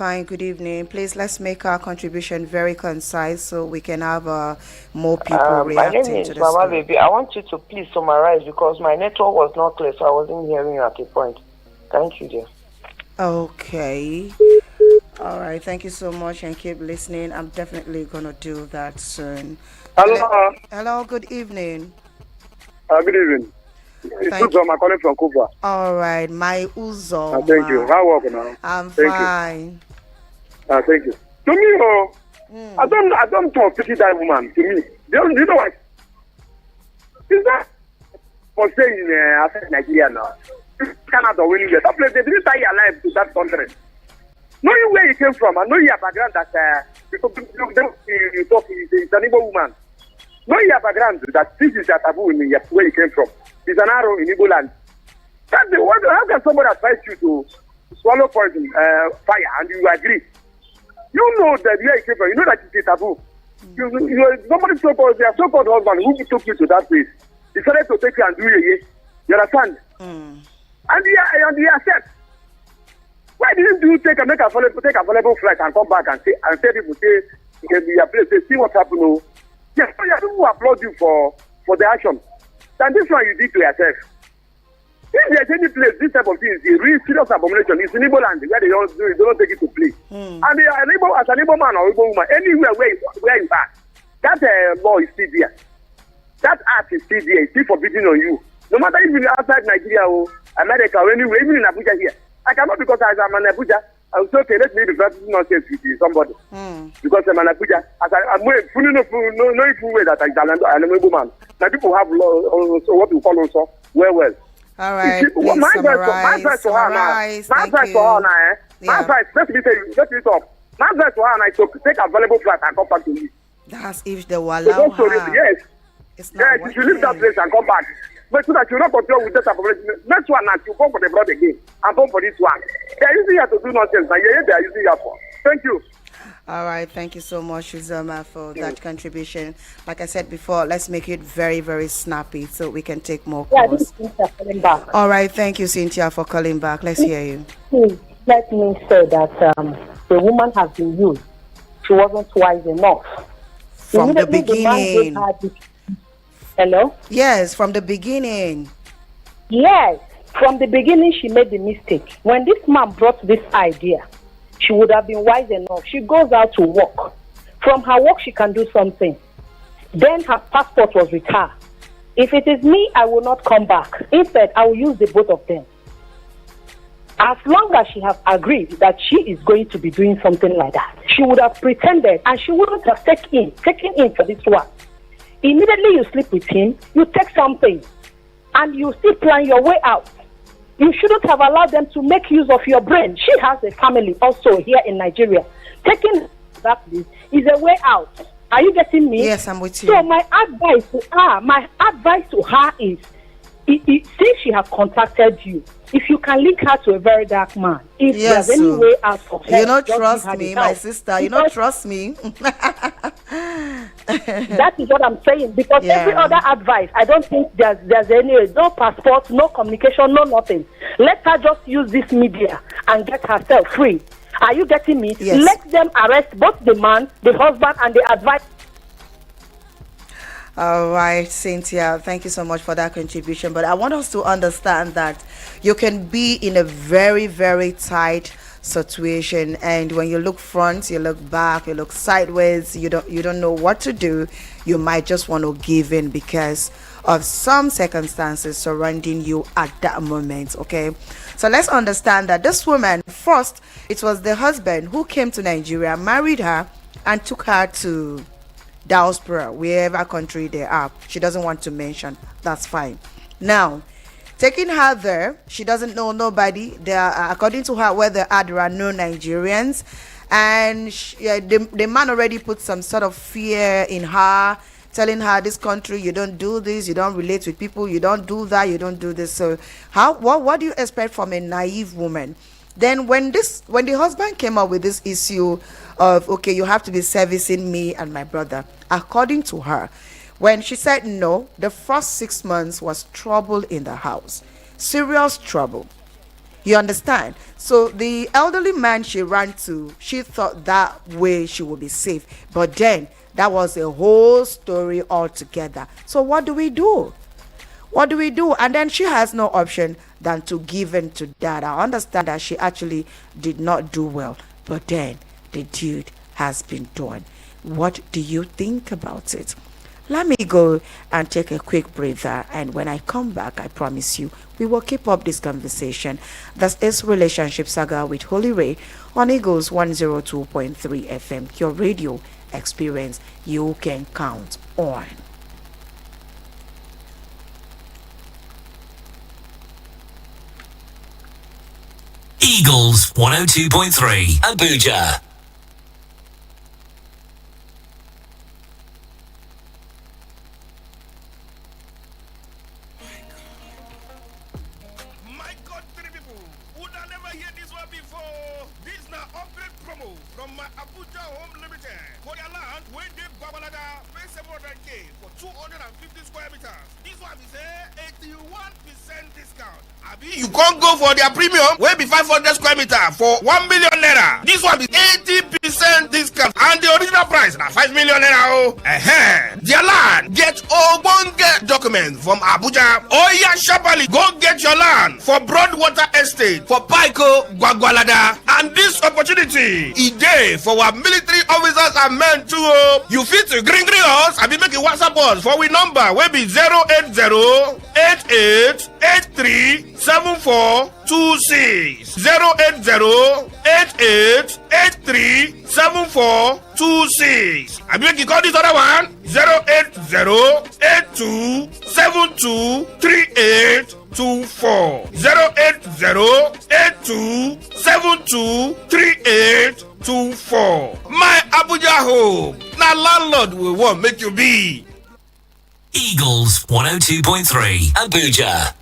fine. Good evening. Please let's make our contribution very concise so we can have more people My name reacting to is the Mama story. Baby. I want you to please summarize because my network was not clear, so I wasn't hearing you at a point. Thank you, dear. Okay. All right. Thank you so much and keep listening. I'm definitely going to do that soon. Hello. Hello. Good evening. Good evening. It's Thank Uzoma calling from Cuba. All right. My Thank you. Uzoma. How are you now? I'm Thank you. fine. Thank you. To me, I don't want to pity that woman. To me, you know what? Is that for saying I said Nigeria now? Canada winning the top place. They didn't tie your life to that country. Knowing where you came from, I know your background that because you talk is an Igbo woman. Knowing your background that this is a taboo in where you came from. It's an arrow in Igbo land. That's the what? How can somebody advise you to swallow poison, fire, and you agree? You know that where you came from. You know that it's a taboo. Somebody so-called, their so-called husband who took you to that place decided to take you and do you. You understand? And you accept. Why didn't you take a available flight and come back and say people say your place, say, see what happened? Oh. Yes, so people who applaud you for the action. And this one you did to yourself. If there's any place, this type of thing is a real serious abomination. It's in Igbo land where they don't take it to play. And as an Igbo man or Igbo woman, anywhere where you are, that law is still there. That act is still there. It's still forbidden on you. No matter if you're outside Nigeria or America or anywhere, even in Abuja here. I cannot because I'm in Abuja. I was okay, let me be practicing nonsense with somebody. Because I'm in Abuja. I'm fully no way that I'm an Igbo man. Now people have law, so what we call also well. All right. My advice to her now. My advice, let me talk. My advice to her now is to take a valuable flight and come back to me. That's if they will allow her. Yes. It's not Yes, you should leave that place and come back. But so that you will not continue with this abomination. Next one now, you go for the blood again and come for this one. They are using here to do nonsense. Now, they are using here for. Thank you. All right, thank you so much, Uzoma, for that contribution. Like I said before, let's make it very, very snappy so we can take more calls. This is Cynthia calling back. All right, thank you, Cynthia, for calling back. Let's hear you. Please let me say that the woman has been used. She wasn't wise enough. From the Immediately, man gave beginning. her this- Hello? Yes, from the beginning. Yes. From the beginning, she made the mistake. When this man brought this idea, she would have been wise enough. She goes out to work. From her work, she can do something. Then her passport was with her. If it is me, I will not come back. Instead, I will use the both of them. As long as she has agreed that she is going to be doing something like that, she would have pretended and she wouldn't have taken in for this one. Immediately you sleep with him, you take something and you still plan your way out. You shouldn't have allowed them to make use of your brain. She has a family also here in Nigeria. Taking that is a way out. Are you getting me? Yes, I'm with you. So my advice to her is, since she has contacted you, if you can link her to a very dark man, if Yes, there's any way out of her, you don't just trust give her me, the my help. sister. You don't trust me. That is what I'm saying. Because every other advice, I don't think there's any, no passport, no communication, no nothing. Let her just use this media and get herself free. Are you getting me? Yes. Let them arrest both the man, the husband, and the advice. All right, Cynthia, thank you so much for that contribution. But I want us to understand that you can be in a very, very tight situation, and when you look front, you look back, you look sideways, you don't know what to do. You might just want to give in because of some circumstances surrounding you at that moment. Okay, so let's understand that this woman, first, it was the husband who came to Nigeria, married her, and took her to diaspora, wherever country they are. She doesn't want to mention. That's fine. Now, taking her there, she doesn't know nobody. There are, according to her, where there are no Nigerians, and the man already put some sort of fear in her, telling her, this country, you don't do this, you don't relate with people, you don't do that, you don't do this. So what do you expect from a naive woman? Then when the husband came up with this issue of, okay, you have to be servicing me and my brother, according to her, when she said no, the first 6 months was trouble in the house, serious trouble. You understand? So the elderly man she ran to, she thought that way she would be safe. But then that was a whole story altogether. So what do we do? What do we do? And then she has no option than to give in to that. I understand that she actually did not do well, but then the dude has been done. What do you think about it? Let me go and take a quick breather, and when I come back, I promise you, we will keep up this conversation. This is Relationship Saga with Holyrrae on Eagles 102.3 FM, your radio experience you can count on. Eagles 102.3 Abuja. My God, three people would I never hear this one before. This now upgrade promo from my Abuja Home Limited. For your land, when they Babalada, pay 700K for 250 square meters. This one is a 81% discount. Abi, you can't go for their premium, where be 500 square meter for 1 million naira. This one is 80% discount. And the original price now 5 million naira. Oh, their land get Obonge document from Abuja. Oh yeah, sharply go get your land for Broadwater Estate, for Paiko, Gwagwalada. And this opportunity is there for our military officers and men too. You fit to green us and be making WhatsApp us for we number will be 080-8883-7426. 080-8883-7426. I beg you call this other one 080-8272-3824. 080-8272-3824. My Abuja home. Now landlord will want make you be. Eagles 102.3 Abuja.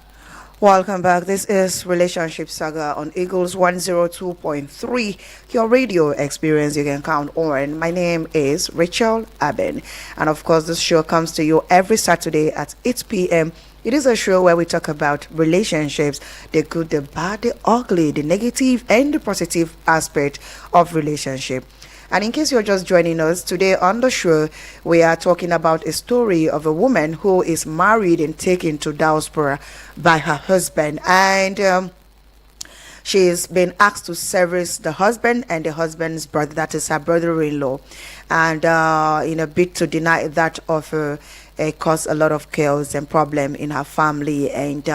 Welcome back. This is Relationship Saga on Eagles 102.3, your radio experience you can count on. My name is Rachel Aben, and of course this show comes to you every Saturday at 8 p.m. It is a show where we talk about relationships, the good, the bad, the ugly, the negative and the positive aspect of relationship. And in case you're just joining us today on the show, we are talking about a story of a woman who is married and taken to diaspora by her husband. And she's been asked to service the husband and the husband's brother, that is her brother-in-law. And in a bid to deny that offer, it caused a lot of chaos and problem in her family. And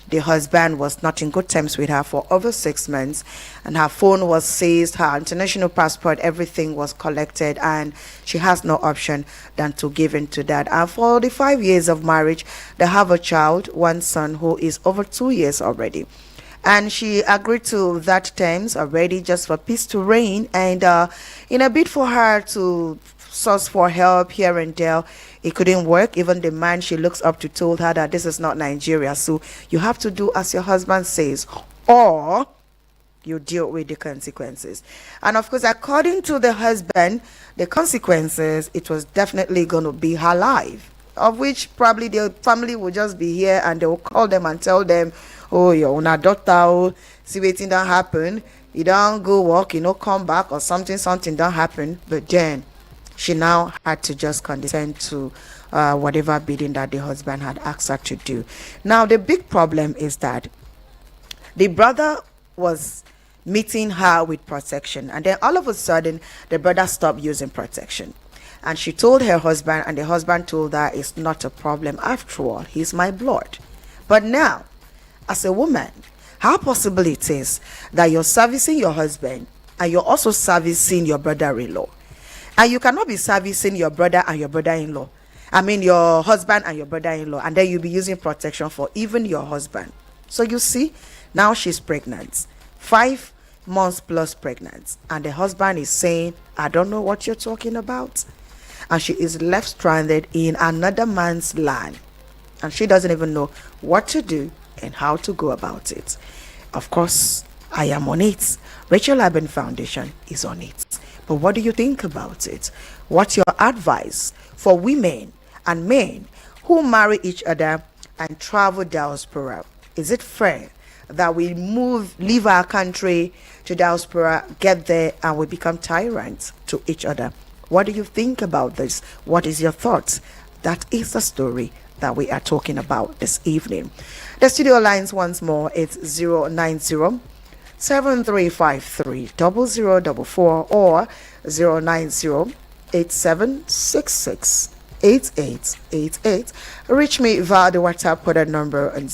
the husband was not in good terms with her for over 6 months, and her phone was seized, her international passport, everything was collected, and she has no option than to give in to that. And for the 5 years of marriage, they have a child, one son who is over 2 years already. And she agreed to that terms already just for peace to reign, and in a bid for her to source for help here and there, it couldn't work. Even the man she looks up to told her that this is not Nigeria, so you have to do as your husband says, or you deal with the consequences. And of course, according to the husband, the consequences, it was definitely going to be her life, of which probably the family will just be here and they will call them and tell them, oh, your own daughter, oh, see waiting don't happen, you don't go work, you know, come back, or something don't happen. But then she now had to just condescend to whatever bidding that the husband had asked her to do. Now, the big problem is that the brother was meeting her with protection, and then all of a sudden, the brother stopped using protection. And she told her husband, and the husband told her, it's not a problem. After all, he's my blood. But now, as a woman, how possible it is that you're servicing your husband and you're also servicing your brother-in-law? And you cannot be servicing your brother and your brother-in-law. I mean, your husband and your brother-in-law. And then you'll be using protection for even your husband. So you see, now she's pregnant. 5 months plus pregnant. And the husband is saying, I don't know what you're talking about. And she is left stranded in another man's land. And she doesn't even know what to do and how to go about it. Of course, I am on it. Rachel Aben Foundation is on it. But what do you think about it? What's your advice for women and men who marry each other and travel diaspora? Is it fair that we leave our country to diaspora, get there, and we become tyrants to each other. What do you think about this? What is your thoughts? That is the story that we are talking about this evening. The studio lines once more, it's 090 7353 0044 or 090 8766 8888. Reach me via the WhatsApp code number on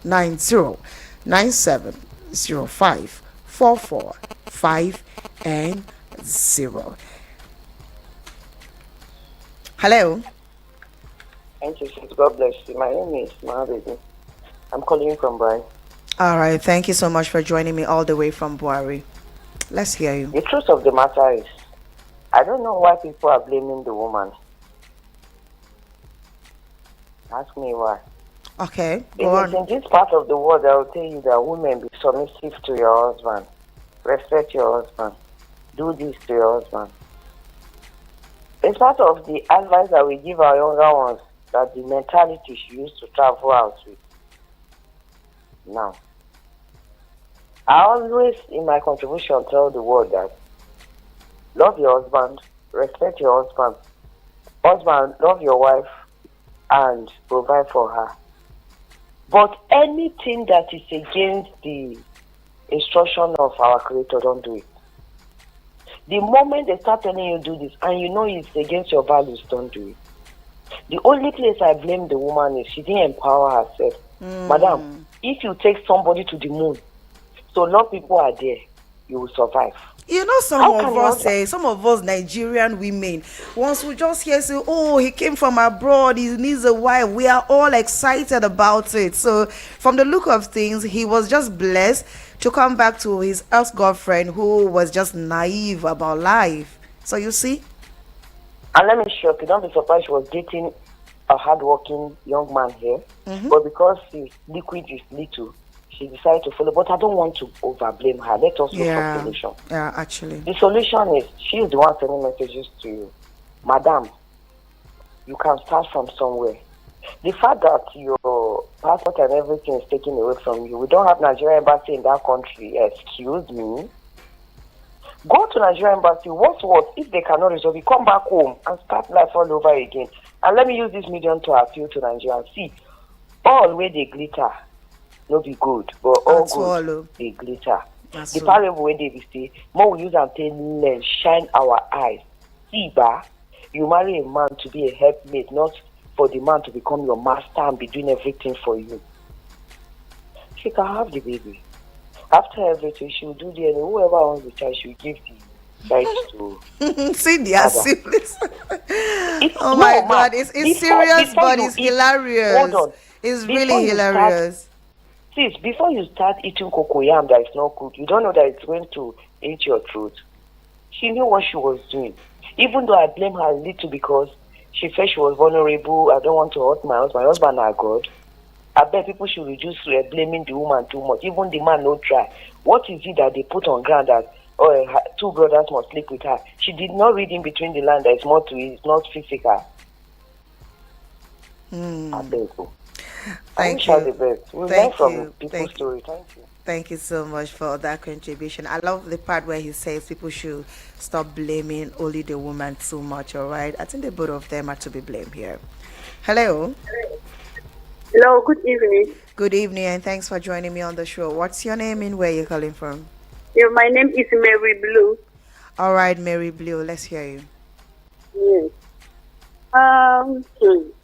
090 9705 445 and 0. Hello. Thank you, sis. God bless you. My name is Mahababy. I'm calling from Brian. All right. Thank you so much for joining me all the way from Buari. Let's hear you. The truth of the matter is, I don't know why people are blaming the woman. Ask me why. Okay, go Because on. in this part of the world, I will tell you that women be submissive to your husband, respect your husband, do this to your husband. It's part of the advice that we give our younger ones, that the mentality she used to travel out with. Now, I always, in my contribution, tell the world that love your husband, respect your husband. Husband, love your wife, and provide for her. But anything that is against the instruction of our Creator, don't do it. The moment they start telling you do this, and you know it's against your values, don't do it. The only place I blame the woman is she didn't empower herself. Madam, if you take somebody to the moon, so a lot of people are there, you will survive. You know, some of us Nigerian women, once we just hear say, oh, he came from abroad, he needs a wife, we are all excited about it. So from the look of things, he was just blessed to come back to his ex-girlfriend who was just naive about life. So you see? And let me shock you, don't be surprised she was dating a hardworking young man here. But because his liquid is little, she decided to follow. But I don't want to over-blame her. Let us look for a solution. Yeah, actually. The solution is, she is the one sending messages to you. Madam, you can start from somewhere. The fact that your passport and everything is taken away from you, we don't have Nigerian embassy in that country. Excuse me. Go to Nigerian embassy. What? If they cannot resolve it, come back home and start life all over again. And let me use this medium to appeal to Nigerians. See, all where they glitter, no be good, but all good, they glitter. The parable where they say, more we use and tell men, shine our eyes. See, you marry a man to be a helpmate, not for the man to become your master and be doing everything for you. She can have the baby. After everything, she will do the whoever owns the child, she will give the child to. See, they are siblings. Oh my God, it's serious, but it's hilarious. Hold on. It's really hilarious. Sis, before you start eating cocoyam that is not good, you don't know that it's going to eat your throat. She knew what she was doing. Even though I blame her a little because she felt she was vulnerable, I don't want to hurt my husband. My husband are God. I bet people should reduce blaming the woman too much. Even the man no try. What is it that they put on ground that two brothers must sleep with her? She did not read in between the line that it's more to it, it's not physical. I think so. Thank I you. the best. We learn Thank from you. people's story. Thank you. Thank you so much for that contribution. I love the part where he says people should stop blaming only the woman too much, all right? I think the both of them are to be blamed here. Hello. Hello, good evening. Good evening, and thanks for joining me on the show. What's your name and where you're calling from? Yeah, my name is Mary Blue. All right, Mary Blue, let's hear you. Yes.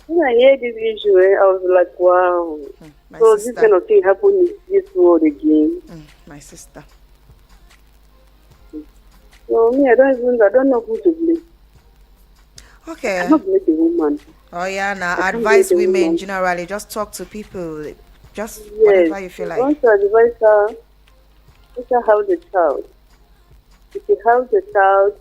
When I heard this issue, I was like, wow. My So sister. this kind of thing happened in this world again. My sister. So me, I don't know who to blame. Okay. I don't blame the woman. Oh yeah, now I can't advise blame the women woman. generally. Just talk to people. Just Yes. whatever you feel I like. want to advise her. Let her have the child. If she has the child,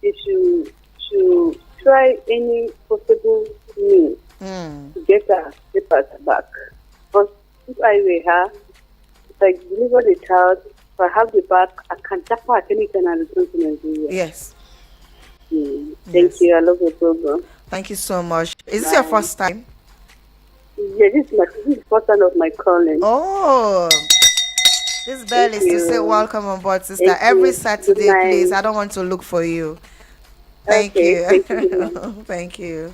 she should try any possible means to get her papers back. But if I were her, if I deliver the child, if I have the back, I can tap her at any time and return to Nigeria. Yes. Thank you. I love your program. Thank you so much. Is this your first time? Yeah, this is first time of my calling. Oh, this bell Thank is to say you. welcome on board, sister. Thank Every you. Good Saturday, please. night. I don't want to look for you. Thank Okay, you. thank you. Good night. Thank you.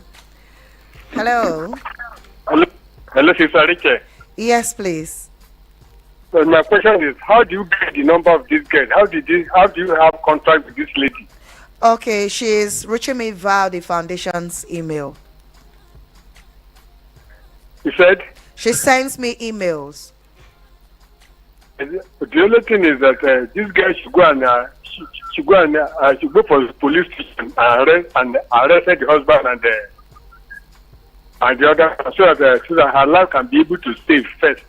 Hello. Hello, hello, Sister Richard. Yes, please. So my question is, how do you get the number of this girl? How do you have contact with this lady? Okay, she's reaching me via the foundation's email. You said She sends me emails. the only thing is that this girl should go and should go for the police station and arrest the husband and the other so that her life can be able to stay first.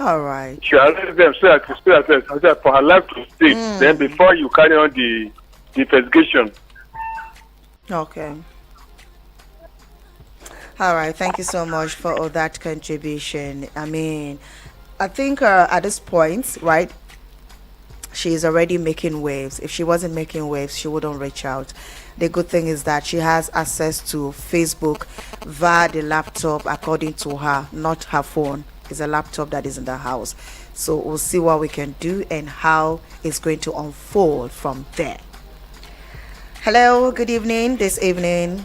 All right. She arrest them so that for her life to stay. Then before you carry on the investigation. Okay. All right. Thank you so much for all that contribution. I mean, I think at this point, right, she's already making waves. If she wasn't making waves, she wouldn't reach out. The good thing is that she has access to Facebook via the laptop, according to her, not her phone. It's a laptop that is in the house. So we'll see what we can do and how it's going to unfold from there. Hello, good evening. This evening,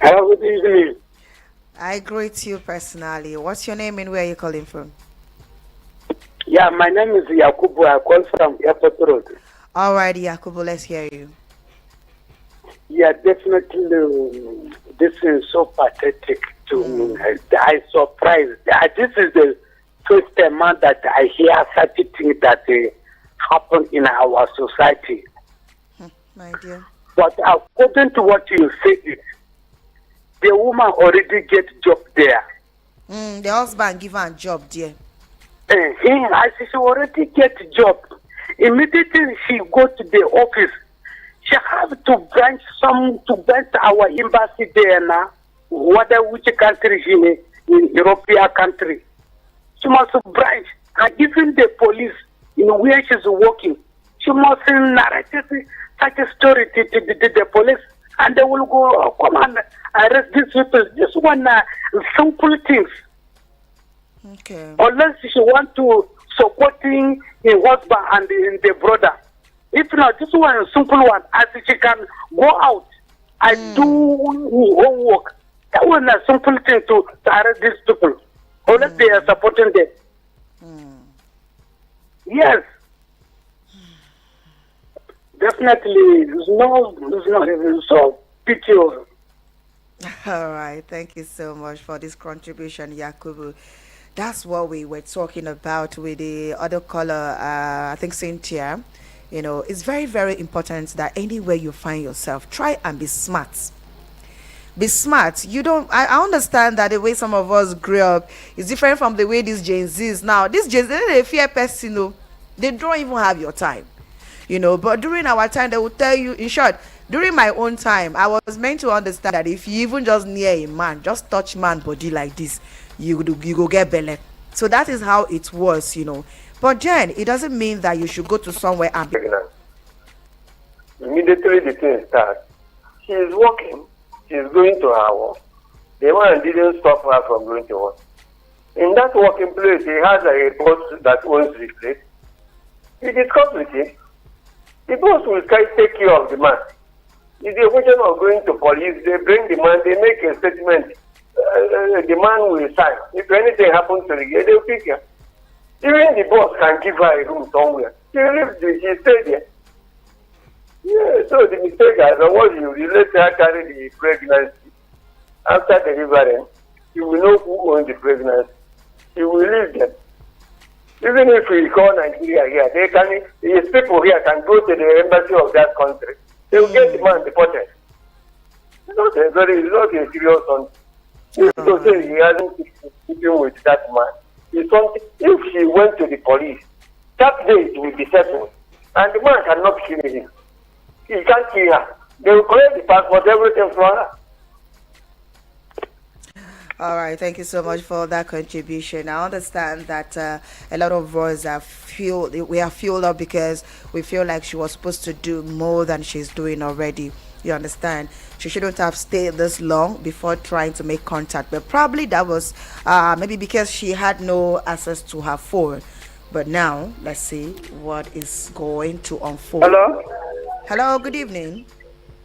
Hello, good evening. I greet you personally. What's your name and where are you calling from? Yeah, my name is Yakubu. I call from Airport Road. All right, Yakubu, let's hear you. Yeah, definitely. This is so pathetic to me. I surprised. This is the first time that I hear such a thing that happen in our society. My dear. But according to what you said, the woman already get job there. The husband give her a job, dear. I see she already get job. Immediately she go to the office. She have to branch our embassy there now. Whether which country she in European country. She must branch. And even the police, where she's working, she must narrate such a story to the police. And they will go come and arrest these people. This one simple things. Okay. Unless she want to supporting her husband and the brother. If not, this one is a simple one. As she can go out and do her own work. That one is a simple thing to arrest these people. Unless they are supporting them. Yes. Definitely, it's so pitiable. All right. Thank you so much for this contribution, Yakubu. That's what we were talking about with the other caller, I think Cynthia. It's very, very important that anywhere you find yourself, try and be smart. Be smart. I understand that the way some of us grew up is different from the way these Gen Zs now. These Gen Zs, they fear person, they don't even have your time. But during our time, they will tell you, in short, during my own time, I was meant to understand that if you even just near a man, just touch man body like this, you go get belly. So that is how it was. But then it doesn't mean that you should go to somewhere and be Pregnant. Immediately the thing starts. She is working. She is going to her work. The man didn't stop her from going to work. In that working place, he has a boss that owns the place. He discussed with him. The boss will take care of the man. It's a question of going to police. They bring the man, they make a statement. The man will sign. If anything happens to the girl, they'll pick her. Even the boss can give her a room somewhere. She stayed there. Yeah, so the mistake as was you let her carry the pregnancy. After delivering, you will know who owns the pregnancy. You will leave them. Even if we call Nigeria here, these people here can go to the embassy of that country. They will get the man deported. It's not a serious one. So say he hasn't keeping with that man. It's something, if she went to the police, that day it will be settled. And the man cannot kill him. He can't kill her. They will collect the passport, everything from her. All right, thank you so much for that contribution. I understand that a lot of us we are fueled up because we feel like she was supposed to do more than she's doing already. You understand? She shouldn't have stayed this long before trying to make contact. But probably that was maybe because she had no access to her phone. But now, let's see what is going to unfold. Hello? Hello, good evening.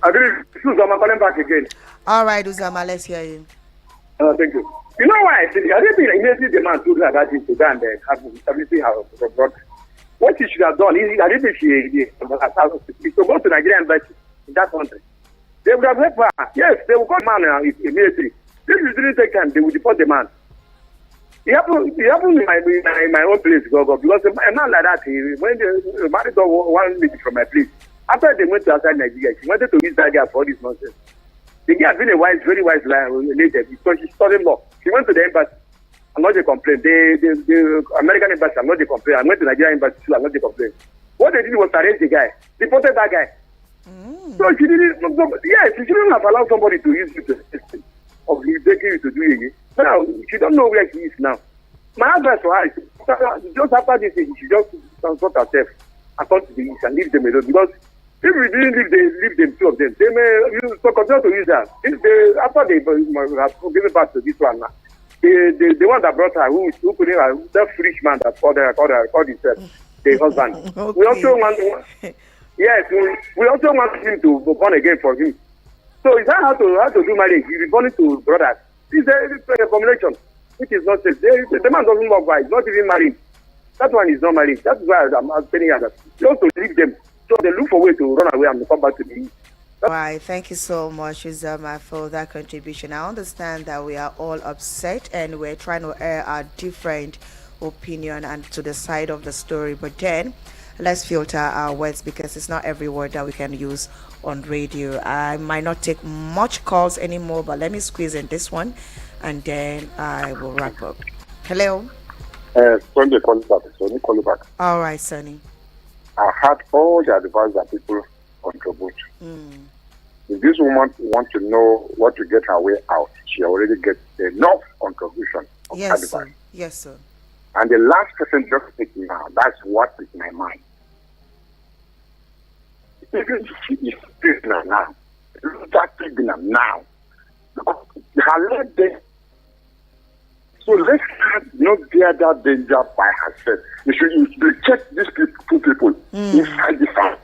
Agree. Susan, I'm calling back again. All right, Uzama, let's hear you. Thank you. You know why I think I didn't immediately demand to her that to go and have everything her brother. What she should have done is I didn't think she to go to Nigerian embassy in that country. They would have helped her. Yes, they will call the man immediately. If you didn't take time, they will deport the man. It happened in my own place, because a man like that, when the married one lady from my place, after they went to outside Nigeria, she wanted to use that guy for this nonsense. The guy has been a very wise lady because she studied law. She went to the embassy. I'm not a complaint. The American embassy, I'm not a complaint. I went to the Nigerian embassy too, I'm not a complaint. What they did was arrest the guy, deported that guy. So she didn't. Yes, she shouldn't have allowed somebody to use you to of taking you to do it. Now she don't know where she is now. My advice for her is just after this, she should just transport herself and come to the east and leave them alone, because if we didn't leave them, two of them, they may continue to use her. If they, after they have given back to this one now, the one that brought her, who put in her, that rich man that called himself the husband. Okay. We also want, yes, we also want him to be born again for him. So is that how to do marriage? He's born to brothers. It's a combination, which is not safe. The man doesn't love wife, not even married. That one is not married. That's why I'm telling you that. Just to leave them. So they look for a way to run away and come back to the east. All right, thank you so much, Uzama, for that contribution. I understand that we are all upset and we're trying to air our different opinion and to the side of the story, but then let's filter our words, because it's not every word that we can use on radio. I might not take much calls anymore, but let me squeeze in this one and then I will wrap up. Hello. Sunday, call back. Sonny, call back. All right, Sonny. I had all the advice that people contribute. If this woman wants to know what to get her way out, she already gets enough contribution of Yes, advice. sir. Yes, sir. And the last person just speaking now, that's what is my mind. Even if she is pregnant now, start pregnant now. Because her leg there. So let's not bear that danger by herself. You should check these two people inside the farm.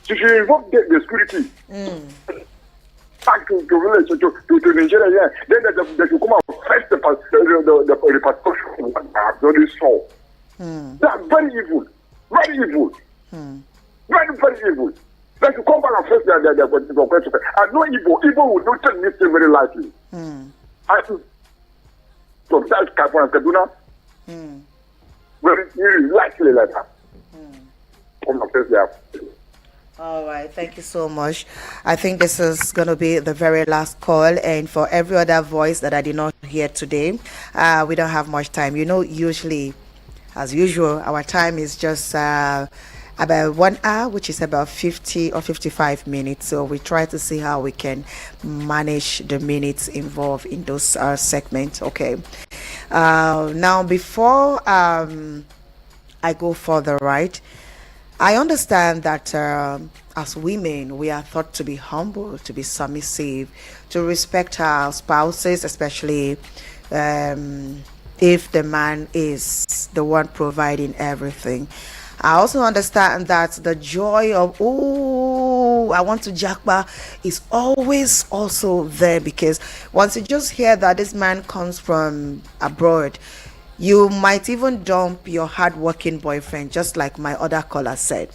She should invoke the security. Back to village, to Nigeria, yeah. Then they should come out first the repercussion of what I have already saw. That's very evil. Very evil. Very evil. They should come back and face the question. I know evil. Evil will not take this thing very lightly. I think so that's Kaduna. Very likely like that. Come and face that. All right, thank you so much. I think this is going to be the very last call, and for every other voice that I did not hear today, we don't have much time. You know, usually, as usual, our time is just about 1 hour, which is about 50 or 55 minutes. So we try to see how we can manage the minutes involved in those segments. Okay. Now, before I go further, right? I understand that as women, we are thought to be humble, to be submissive, to respect our spouses, especially if the man is the one providing everything. I also understand that the joy of, oh, I want to jackpot is always also there, because once you just hear that this man comes from abroad, you might even dump your hardworking boyfriend, just like my other caller said.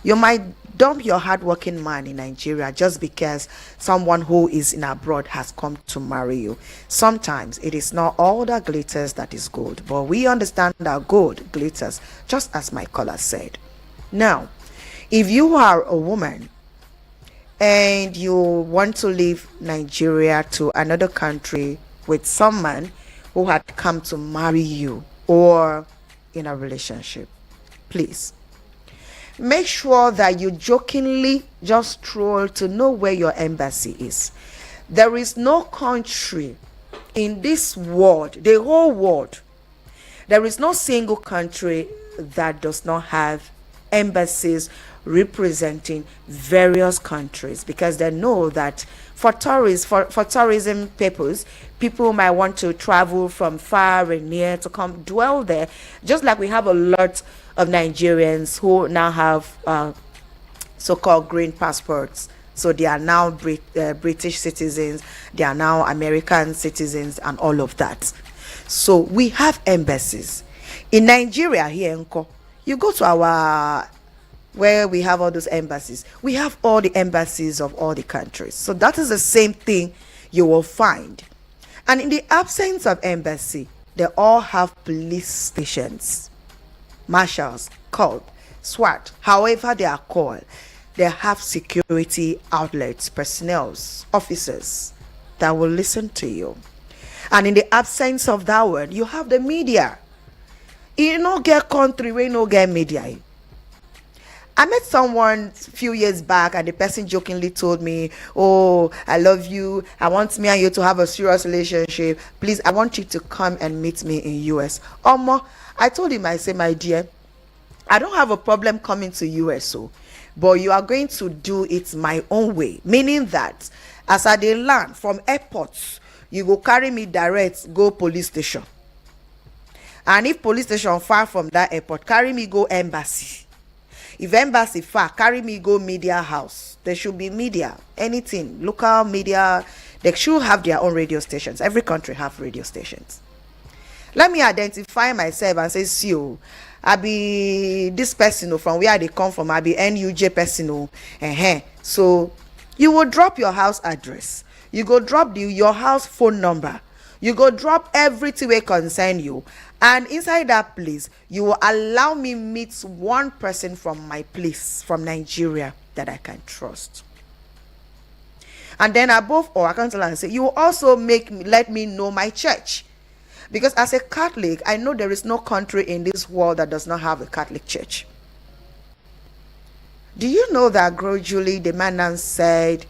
You might dump your hardworking man in Nigeria just because someone who is in abroad has come to marry you. Sometimes it is not all that glitters that is gold, but we understand that gold glitters, just as my caller said. Now, if you are a woman and you want to leave Nigeria to another country with someone who had come to marry you or in a relationship, please make sure that you jokingly just stroll to know where your embassy is. There is no country in this world, the whole world, there is no single country that does not have embassies representing various countries, because they know that for tourists, for tourism purpose, people might want to travel from far and near to come dwell there. Just like we have a lot of Nigerians who now have so-called green passports, so they are now British citizens, they are now American citizens, and all of that. So we have embassies in Nigeria here. You go to our where we have all those embassies, we have all the embassies of all the countries. So that is the same thing you will find. And in the absence of embassy, they all have police stations, marshals, called SWAT, however they are called. They have security outlets, personnel, officers that will listen to you. And in the absence of that word, you have the media. You no get country where you no get media. I met someone a few years back, and the person jokingly told me, "Oh, I love you. I want me and you to have a serious relationship. Please, I want you to come and meet me in US." I told him, I said, "My dear, I don't have a problem coming to US, but you are going to do it my own way." Meaning that as I dey land from airports, you go carry me direct go police station. And if police station far from that airport, carry me go embassy. If embassy far, carry me go media house. There should be media, anything, local media. They should have their own radio stations. Every country have radio stations. Let me identify myself and say, "See, I be this person from where they come from. I be NUJ person." So you will drop your house address. You go drop your house phone number. You go drop everything wey concern you. And inside that place, you will allow me meet one person from my place, from Nigeria, that I can trust. And then above all, I can tell and say, you will also let me know my church. Because as a Catholic, I know there is no country in this world that does not have a Catholic church. Do you know that gradually the man now said,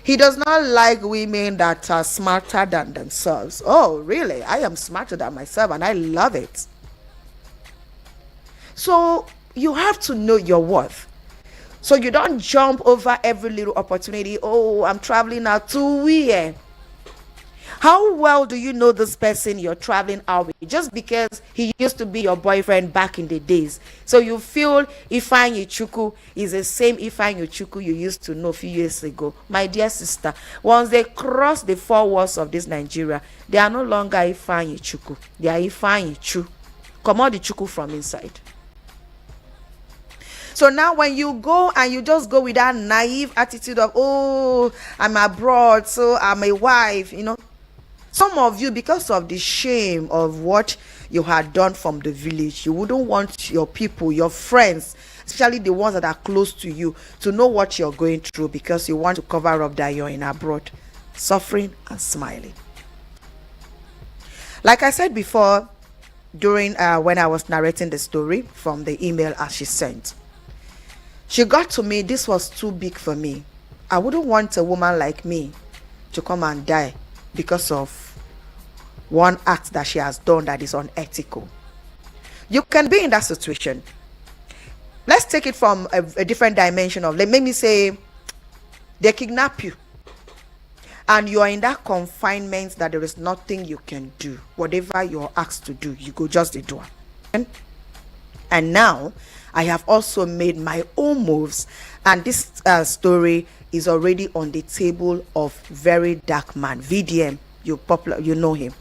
he does not like women that are smarter than themselves? Oh, really? I am smarter than myself, and I love it. So you have to know your worth. So you don't jump over every little opportunity. "Oh, I'm traveling out to where?" How well do you know this person you're traveling out with? Just because he used to be your boyfriend back in the days, so you feel Ifeanyi Chukwu is the same Ifeanyi Chukwu you used to know a few years ago? My dear sister, once they cross the four walls of this Nigeria, they are no longer Ifeanyi Chukwu. They are Ifeanyi Chu. Come out the Chukwu from inside. So now when you go and you just go with that naive attitude of, "Oh, I'm abroad, so I'm a wife," some of you, because of the shame of what you had done from the village, you wouldn't want your people, your friends, especially the ones that are close to you, to know what you're going through, because you want to cover up that you're in abroad, suffering and smiling. Like I said before, during when I was narrating the story from the email as she sent, she got to me, this was too big for me. I wouldn't want a woman like me to come and die because of one act that she has done that is unethical. You can be in that situation. Let's take it from a different dimension of, let me say, they kidnap you and you are in that confinement that there is nothing you can do. Whatever you're asked to do, you go just the door. And now I have also made my own moves, and this story is already on the table of Very Dark Man, VDM. You know him.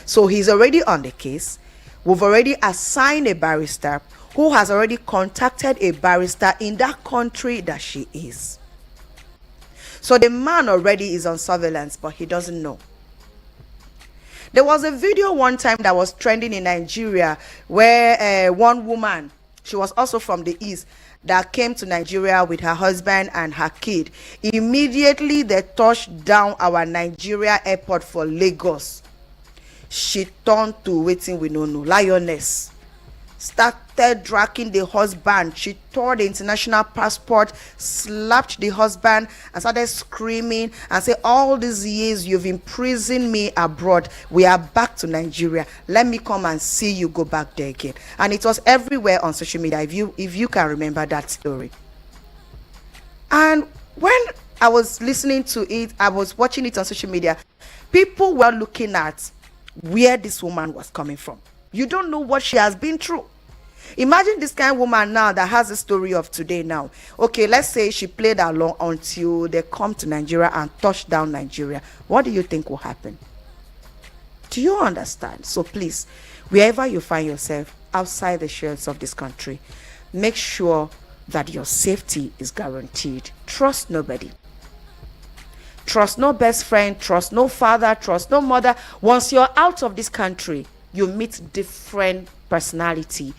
So he's already on the case. We've already assigned a barrister who has already contacted a barrister in that country that she is. So the man already is on surveillance, but he doesn't know. There was a video one time that was trending in Nigeria where one woman, she was also from the east, that came to Nigeria with her husband and her kid. Immediately they touched down our Nigeria airport for Lagos. She turned to waiting we no know, lioness. started dragging the husband. She tore the international passport, slapped the husband, and started screaming and said, all these years you've imprisoned me abroad, we are back to Nigeria, let me come and see you go back there again. And it was everywhere on social media, if you can remember that story. And when I was listening to it, I was watching it on social media, people were looking at where this woman was coming from. You don't know what she has been through. Imagine this kind of woman now that has the story of today now. Okay, let's say she played along until they come to Nigeria and touch down Nigeria. What do you think will happen? Do you understand? So please, wherever you find yourself outside the shores of this country, make sure that your safety is guaranteed. Trust nobody. Trust no best friend, trust no father, trust no mother. Once you're out of this country, you meet different personality,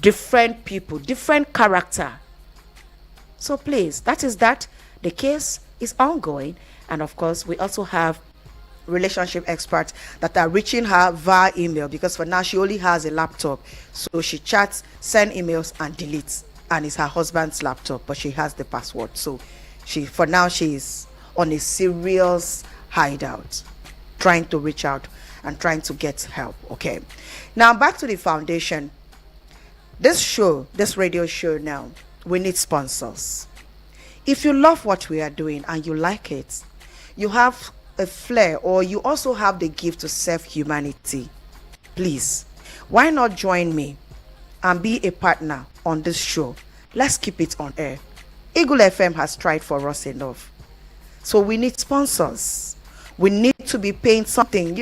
different people, different character. So please, that is that. The case is ongoing. And of course, we also have relationship experts that are reaching her via email, because for now she only has a laptop. So she chats, sends emails and deletes. And it's her husband's laptop, but she has the password. So for now she is on a serious hideout, trying to reach out and trying to get help. Okay, now back to the foundation. This radio show now, we need sponsors. If you love what we are doing and you like it, you have a flair, or you also have the gift to serve humanity, please, why not join me and be a partner on this show? Let's keep it on air. Eagle FM has tried for us enough. So we need sponsors. We need to be paying something.